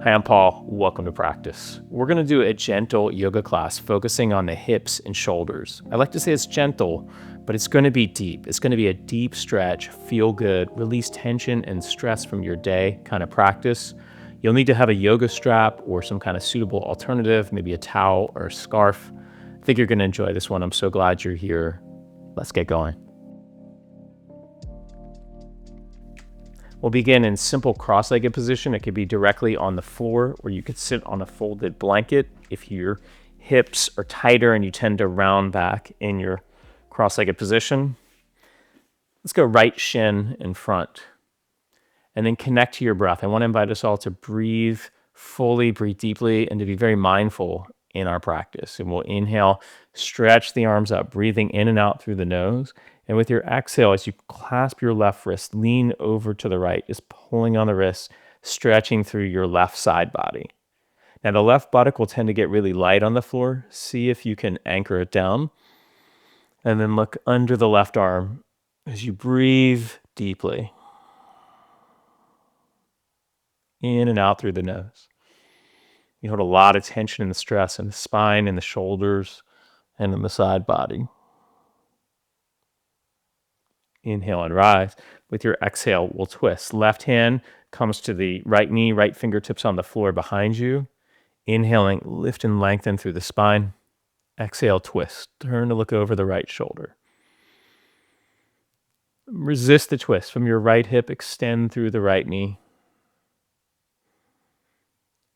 Hi, I'm Paul. Welcome to practice. We're going to do a gentle yoga class focusing on the hips and shoulders. I like to say it's gentle, but it's going to be deep. It's going to be a deep stretch, feel good, release tension and stress from your day kind of practice. You'll need to have a yoga strap or some kind of suitable alternative, maybe a towel or a scarf. I think you're going to enjoy this one. I'm so glad you're here. Let's get going. We'll begin in simple cross-legged position. It could be directly on the floor, or you could sit on a folded blanket if your hips are tighter and you tend to round back in your cross-legged position. Let's go right shin in front. And then connect to your breath. I want to invite us all to breathe fully, breathe deeply, and to be very mindful in our practice. And we'll inhale, stretch the arms up, breathing in and out through the nose. And with your exhale, as you clasp your left wrist, lean over to the right, just pulling on the wrist, stretching through your left side body. Now, the left buttock will tend to get really light on the floor. See if you can anchor it down. And then look under the left arm as you breathe deeply. In and out through the nose. You hold a lot of tension and stress in the spine, in the shoulders, and in the side body. Inhale and rise. With your exhale, we'll twist. Left hand comes to the right knee, right fingertips on the floor behind you. Inhaling, lift and lengthen through the spine. Exhale, twist. Turn to look over the right shoulder. Resist the twist. From your right hip, extend through the right knee.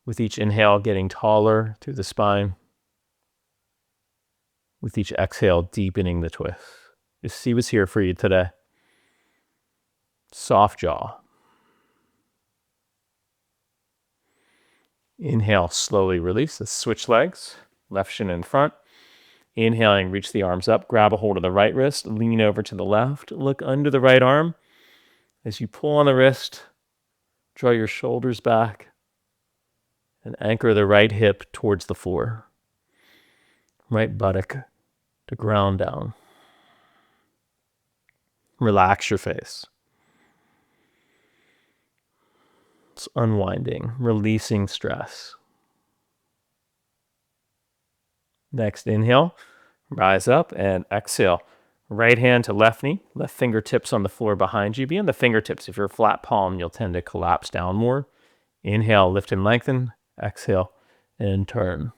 With each inhale, getting taller through the spine. With each exhale, deepening the twist. Just see what's here for you today. Soft jaw. Inhale, slowly release. Let's switch legs. Left shin in front. Inhaling, reach the arms up. Grab a hold of the right wrist. Lean over to the left. Look under the right arm. As you pull on the wrist, draw your shoulders back and anchor the right hip towards the floor. Right buttock to ground down. Relax your face. It's unwinding, releasing stress. Next, inhale, rise up and exhale. Right hand to left knee, left fingertips on the floor behind you. Be on the fingertips. If you're a flat palm, you'll tend to collapse down more. Inhale, lift and lengthen. Exhale, and turn.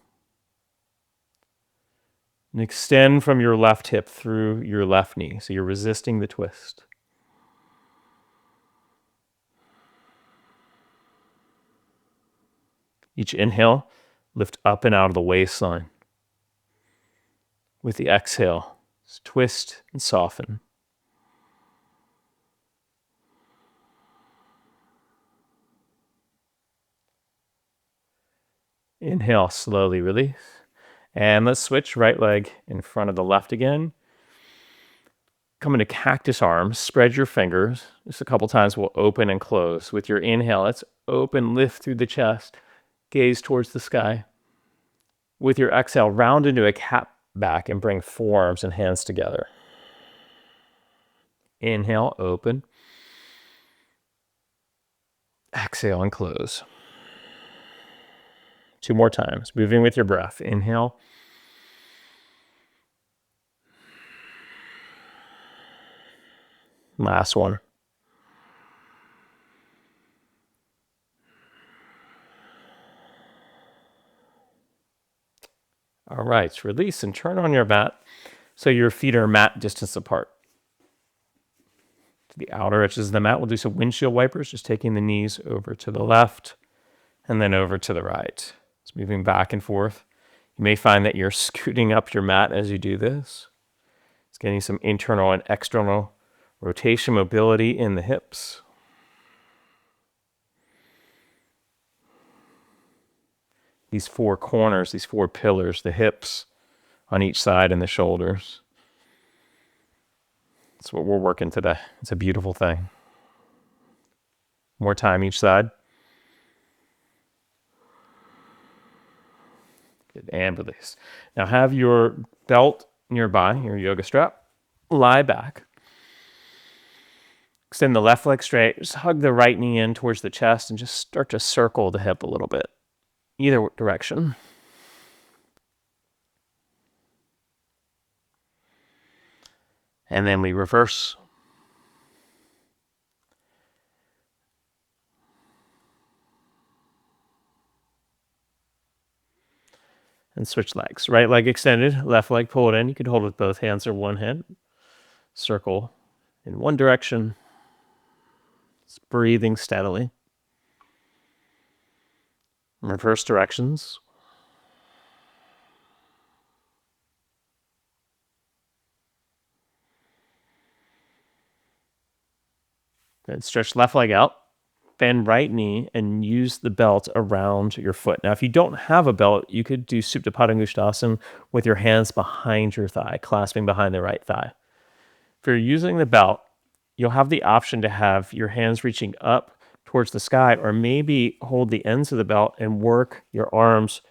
And extend from your left hip through your left knee. So you're resisting the twist. Each inhale, lift up and out of the waistline. With the exhale, twist and soften. Inhale, slowly release. And let's switch right leg in front of the left again. Come into cactus arms, spread your fingers. Just a couple times we'll open and close. With your inhale, let's open, lift through the chest, gaze towards the sky. With your exhale, round into a cat back and bring forearms and hands together. Inhale, open. Exhale and close. 2 more times, moving with your breath. Inhale. Last one. All right, release and turn on your mat so your feet are mat distance apart. To the outer edges of the mat, we'll do some windshield wipers, just taking the knees over to the left and then over to the right. It's moving back and forth. You may find that you're scooting up your mat as you do this. It's getting some internal and external rotation, mobility in the hips. These 4 corners, these 4 pillars, the hips on each side and the shoulders. That's what we're working today. It's a beautiful thing. More time each side. Good, and release. Now have your belt nearby, your yoga strap. Lie back. Extend the left leg straight. Just hug the right knee in towards the chest and just start to circle the hip a little bit, either direction. And then we reverse. And switch legs. Right leg extended, left leg pulled in. You could hold with both hands or one hand. Circle in one direction. Just breathing steadily. Reverse directions. Good. Stretch left leg out. Bend right knee and use the belt around your foot. Now, if you don't have a belt, you could do Supta Padangusthasana with your hands behind your thigh, clasping behind the right thigh. If you're using the belt, you'll have the option to have your hands reaching up towards the sky, or maybe hold the ends of the belt and work your arms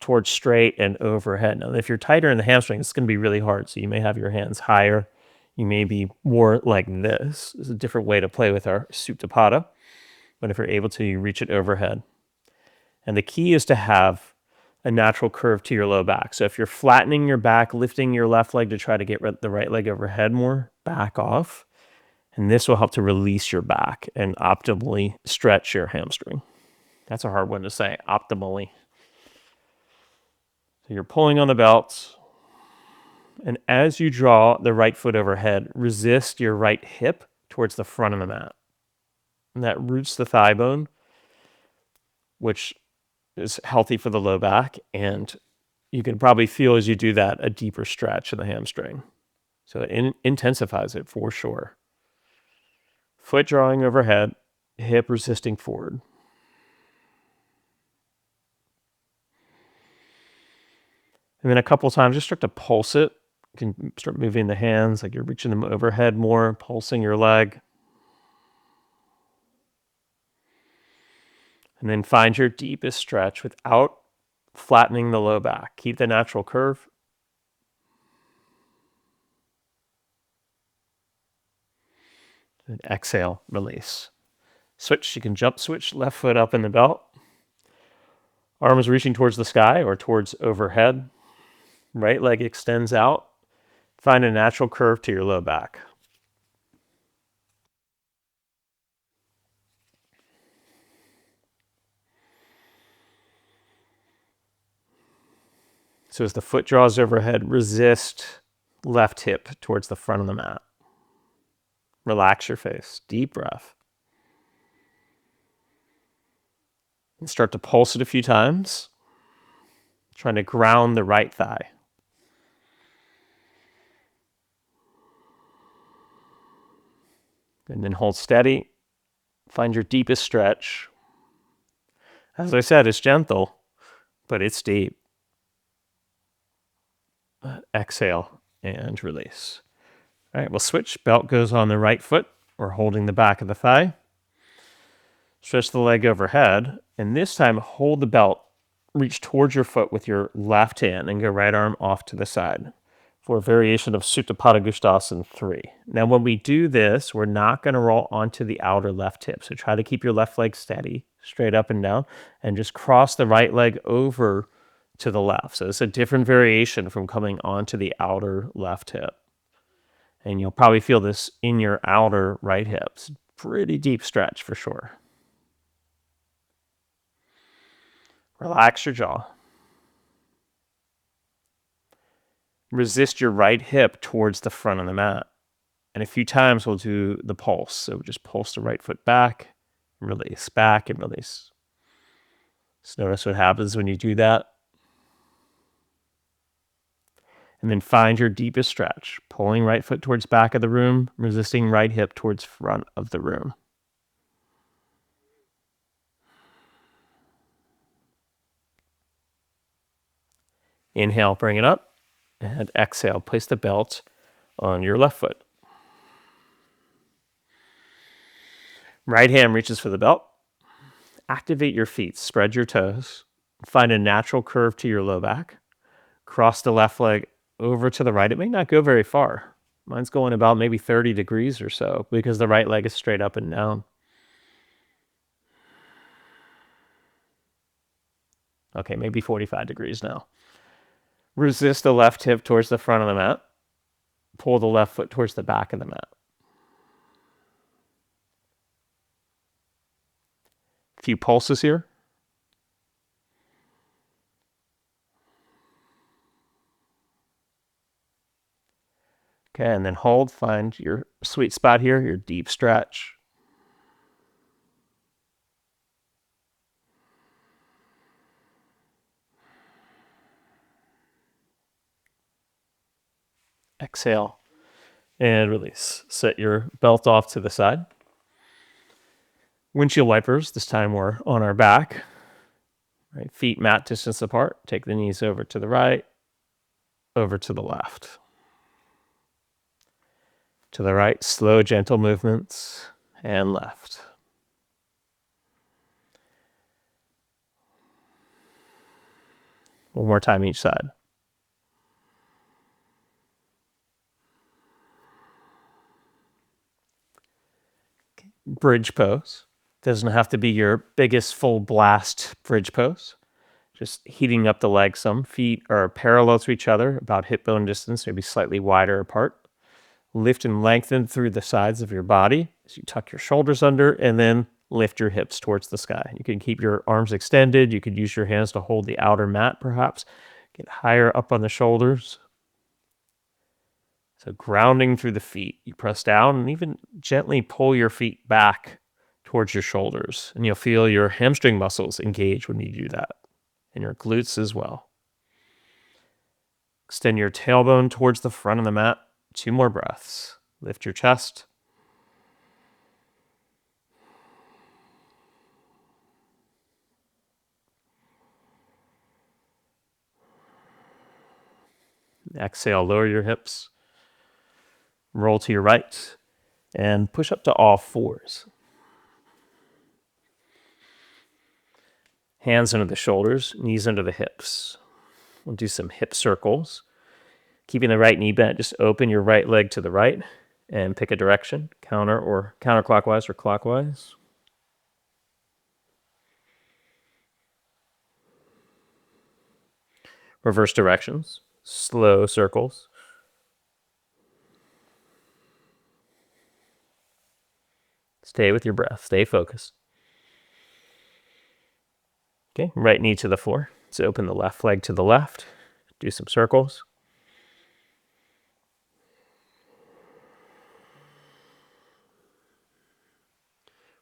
towards straight and overhead. Now, if you're tighter in the hamstring, it's going to be really hard. So you may have your hands higher. You may be more like this. This is a different way to play with our Supta Pada. But if you're able to, you reach it overhead. And the key is to have a natural curve to your low back. So if you're flattening your back, lifting your left leg to try to get the right leg overhead more, back off. And this will help to release your back and optimally stretch your hamstring. That's a hard one to say, optimally. So you're pulling on the belt. And as you draw the right foot overhead, resist your right hip towards the front of the mat. And that roots the thigh bone, which is healthy for the low back. And you can probably feel as you do that a deeper stretch in the hamstring. So it intensifies it for sure. Foot drawing overhead, hip resisting forward. And then a couple times, just start to pulse it. You can start moving the hands like you're reaching them overhead more, pulsing your leg. And then find your deepest stretch without flattening the low back. Keep the natural curve. And exhale, release. Switch, you can jump switch, left foot up in the belt. Arms reaching towards the sky or towards overhead. Right leg extends out. Find a natural curve to your low back. So as the foot draws overhead, resist left hip towards the front of the mat. Relax your face. Deep breath. And start to pulse it a few times. Trying to ground the right thigh. And then hold steady. Find your deepest stretch. As I said, it's gentle, but it's deep. Exhale and release. All right, we'll switch. Belt goes on the right foot. We're holding the back of the thigh. Stretch the leg overhead. And this time, hold the belt. Reach towards your foot with your left hand and go right arm off to the side for a variation of Supta Padangusthasana 3. Now, when we do this, we're not going to roll onto the outer left hip. So try to keep your left leg steady, straight up and down, and just cross the right leg over to the left. So it's a different variation from coming onto the outer left hip. And you'll probably feel this in your outer right hips. Pretty deep stretch for sure. Relax your jaw. Resist your right hip towards the front of the mat. And a few times we'll do the pulse. So just pulse the right foot back, release, back and release. Just notice what happens when you do that. And then find your deepest stretch, pulling right foot towards back of the room, resisting right hip towards front of the room. Inhale, bring it up, and exhale, place the belt on your left foot. Right hand reaches for the belt. Activate your feet, spread your toes, find a natural curve to your low back. Cross the left leg over to the right. It may not go very far. Mine's going about maybe 30 degrees or so because the right leg is straight up and down. Okay, maybe 45 degrees now. Resist the left hip towards the front of the mat. Pull the left foot towards the back of the mat. A few pulses here. Okay, and then hold. Find your sweet spot here, your deep stretch. Exhale and release. Set your belt off to the side. Windshield wipers. This time we're on our back. Right, feet mat distance apart. Take the knees over to the right, over to the left. To the right, slow, gentle movements, and left. One more time each side. Okay. Bridge pose. Doesn't have to be your biggest full blast bridge pose. Just heating up the legs some. Feet are parallel to each other, about hip bone distance, maybe slightly wider apart. Lift and lengthen through the sides of your body as you tuck your shoulders under and then lift your hips towards the sky. You can keep your arms extended. You could use your hands to hold the outer mat, perhaps. Get higher up on the shoulders. So grounding through the feet. You press down and even gently pull your feet back towards your shoulders. And you'll feel your hamstring muscles engage when you do that. And your glutes as well. Extend your tailbone towards the front of the mat. 2 more breaths. Lift your chest. Exhale, lower your hips. Roll to your right and push up to all fours. Hands under the shoulders, knees under the hips. We'll do some hip circles. Keeping the right knee bent, just open your right leg to the right and pick a direction, counterclockwise or clockwise. Reverse directions, slow circles. Stay with your breath, stay focused. Okay, right knee to the floor. So open the left leg to the left, do some circles.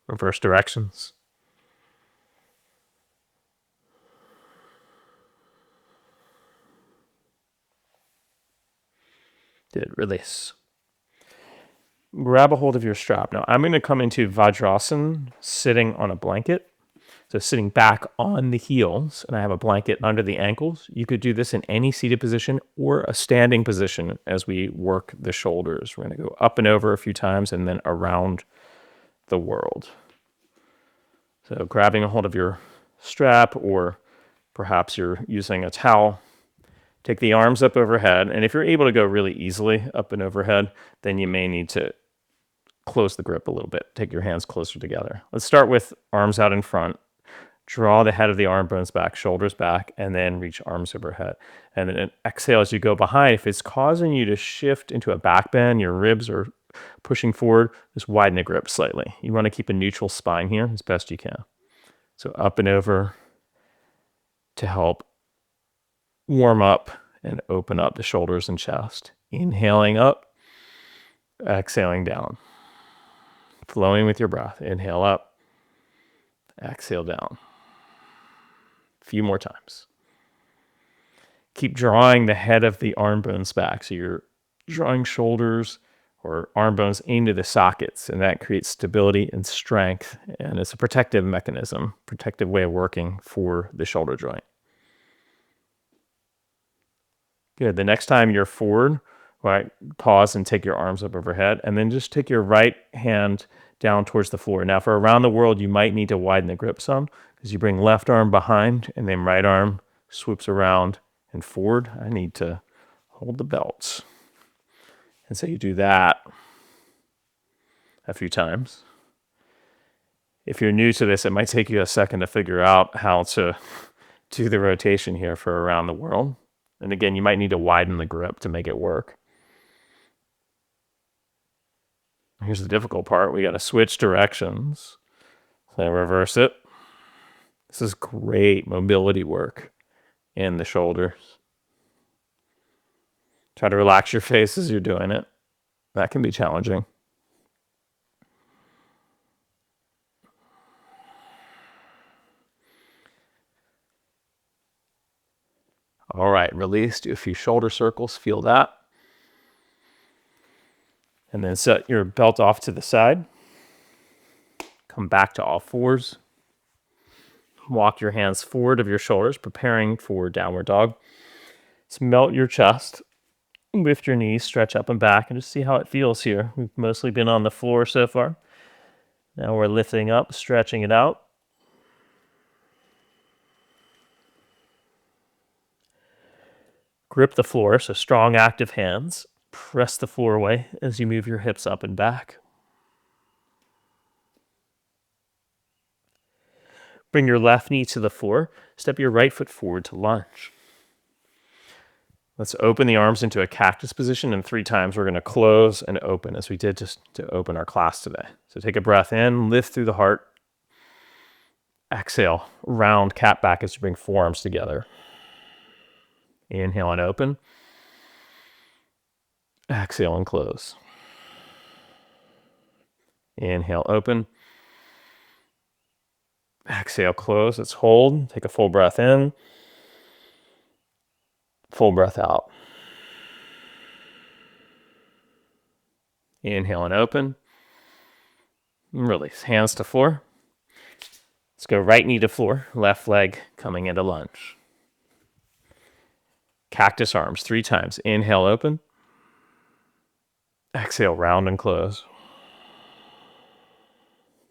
Reverse directions. Good, release. Grab a hold of your strap. Now I'm going to come into Vajrasana sitting on a blanket. So sitting back on the heels, and I have a blanket under the ankles. You could do this in any seated position or a standing position as we work the shoulders. We're going to go up and over a few times and then around the world. So grabbing a hold of your strap, or perhaps you're using a towel. Take the arms up overhead, and if you're able to go really easily up and overhead, then you may need to close the grip a little bit. Take your hands closer together. Let's start with arms out in front. Draw the head of the arm bones back, shoulders back, and then reach arms overhead. And then exhale as you go behind. If it's causing you to shift into a back bend, your ribs are pushing forward, just widen the grip slightly. You want to keep a neutral spine here as best you can. So up and over to help warm up and open up the shoulders and chest. Inhaling up, exhaling down. Flowing with your breath. Inhale up, exhale down. A few more times. Keep drawing the head of the arm bones back. So you're drawing shoulders or arm bones into the sockets, and that creates stability and strength. And it's a protective mechanism, protective way of working for the shoulder joint. Good. The next time you're forward, right, pause and take your arms up overhead, and then just take your right hand down towards the floor. Now, for around the world, you might need to widen the grip some, because you bring left arm behind and then right arm swoops around and forward. I need to hold the belts. And so you do that a few times. If you're new to this, it might take you a second to figure out how to do the rotation here for around the world. And again, you might need to widen the grip to make it work. Here's the difficult part. We got to switch directions. So reverse it. This is great mobility work in the shoulders. Try to relax your face as you're doing it. That can be challenging. All right, release. Do a few shoulder circles. Feel that. And then set your belt off to the side. Come back to all fours. Walk your hands forward of your shoulders, preparing for downward dog. Let's melt your chest. Lift your knees, stretch up and back, and just see how it feels here. We've mostly been on the floor so far. Now we're lifting up, stretching it out. Grip the floor, so strong, active hands. Press the floor away as you move your hips up and back. Bring your left knee to the floor. Step your right foot forward to lunge. Let's open the arms into a cactus position, and 3 times we're going to close and open as we did just to open our class today. So take a breath in, lift through the heart. Exhale, round cat back as you bring forearms together. Inhale and open. Exhale and close. Inhale, open. Exhale, close. Let's hold. Take a full breath in. Full breath out. Inhale and open. Release. Hands to floor. Let's go right knee to floor. Left leg coming into lunge. Cactus arms 3 times. Inhale, open. Exhale, round and close.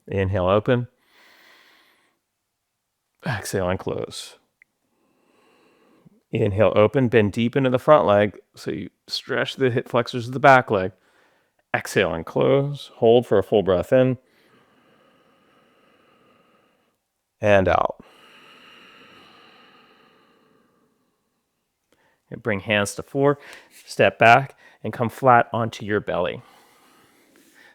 Inhale, open. Exhale and close. Inhale, open. Bend deep into the front leg so you stretch the hip flexors of the back leg. Exhale and close. Hold for a full breath in. And out. And bring hands to floor. Step back and come flat onto your belly.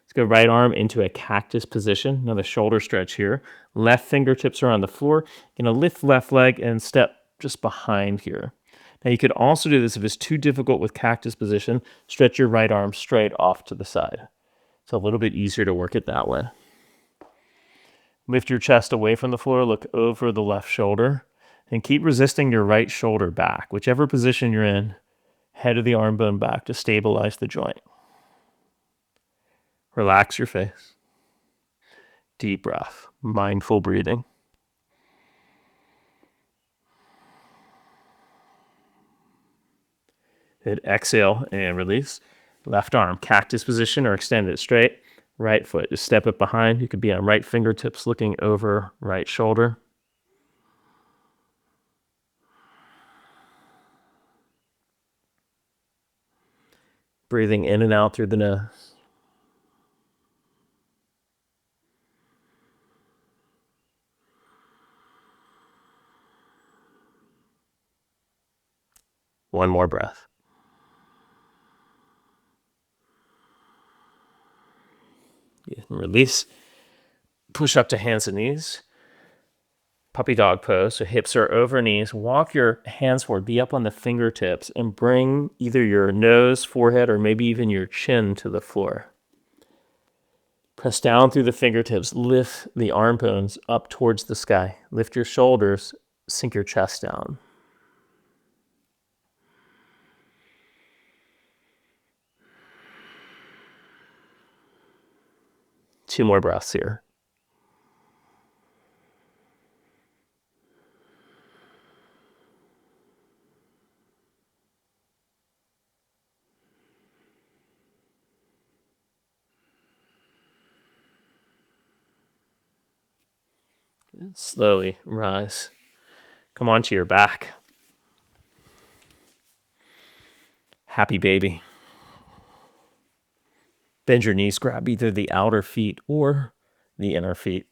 Let's go right arm into a cactus position. Another shoulder stretch here. Left fingertips are on the floor. Going to lift left leg and step just behind here. Now you could also do this if it's too difficult with cactus position. Stretch your right arm straight off to the side. It's a little bit easier to work it that way. Lift your chest away from the floor. Look over the left shoulder. And keep resisting your right shoulder back. Whichever position you're in, head of the arm bone back to stabilize the joint. Relax your face. Deep breath. Mindful breathing. Hit exhale and release. Left arm, cactus position or extend it straight. Right foot, just step it behind. You could be on right fingertips looking over right shoulder. Breathing in and out through the nose. One more breath. Release. Push up to hands and knees. Puppy dog pose, so hips are over knees. Walk your hands forward, be up on the fingertips, and bring either your nose, forehead, or maybe even your chin to the floor. Press down through the fingertips. Lift the arm bones up towards the sky. Lift your shoulders. Sink your chest down. Two more breaths here. Slowly rise. Come onto your back. Happy baby. Bend your knees, grab either the outer feet or the inner feet.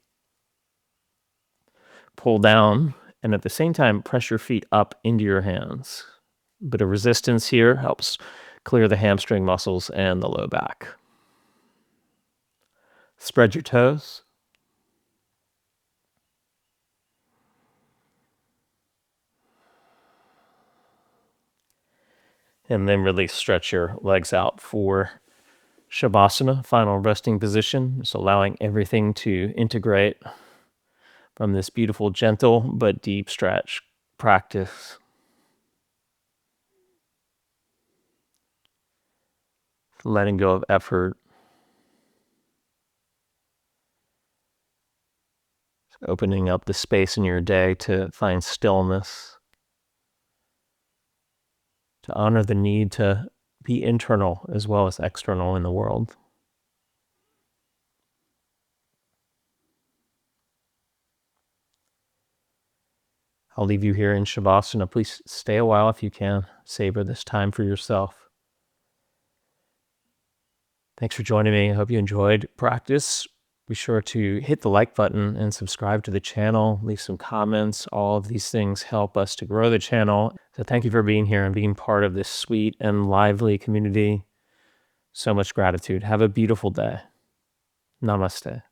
Pull down, and at the same time, press your feet up into your hands. A bit of resistance here helps clear the hamstring muscles and the low back. Spread your toes. And then really stretch your legs out for Shavasana, final resting position. Just allowing everything to integrate from this beautiful, gentle, but deep stretch practice. Letting go of effort. Opening up the space in your day to find stillness. To honor the need to be internal as well as external in the world. I'll leave you here in Shavasana. Please stay a while if you can. Savor this time for yourself. Thanks for joining me. I hope you enjoyed practice. Be sure to hit the like button and subscribe to the channel. Leave some comments. All of these things help us to grow the channel. So thank you for being here and being part of this sweet and lively community. So much gratitude. Have a beautiful day. Namaste.